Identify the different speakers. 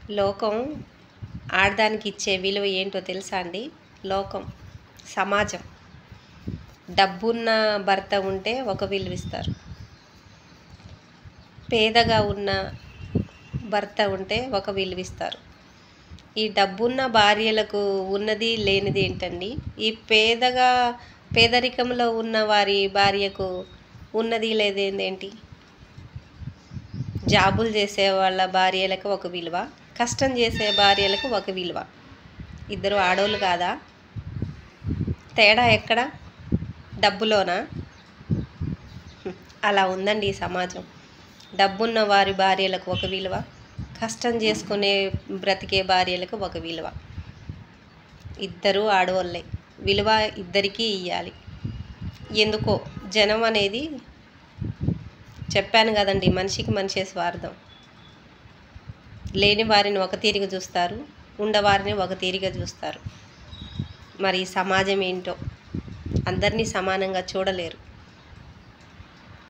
Speaker 1: లోకం ఆడదానికి ఇచ్చే విలువ ఏంటో తెలుసా అండి? లోకం, సమాజం. డబ్బున్న భర్త ఉంటే ఒక విలువ ఇస్తారు, పేదగా ఉన్న భర్త ఉంటే ఒక విలువ ఇస్తారు. ఈ డబ్బున్న భార్యలకు ఉన్నది లేనిది ఏంటండి? ఈ పేదరికంలో ఉన్న వారి భార్యకు ఉన్నది లేదేంటి? జాబులు చేసే వాళ్ళ భార్యలకు ఒక విలువ, కష్టం చేసే భార్యలకు ఒక విలువ. ఇద్దరు ఆడోళ్ళు కాదా? తేడా ఎక్కడ? డబ్బులోనా? అలా ఉందండి ఈ సమాజం. డబ్బున్న వారి భార్యలకు ఒక విలువ, కష్టం చేసుకునే బ్రతికే భార్యలకు ఒక విలువ. ఇద్దరు ఆడవాళ్ళే, విలువ ఇద్దరికీ ఇవ్వాలి. ఎందుకో జనం అనేది, చెప్పాను కదండి, మనిషికి మనిషే స్వార్థం. లేని వారిని ఒక తీరిగా చూస్తారు, ఉండవారిని ఒక తీరిగా చూస్తారు. మరి ఈ సమాజం ఏంటో, అందరినీ సమానంగా చూడలేరు.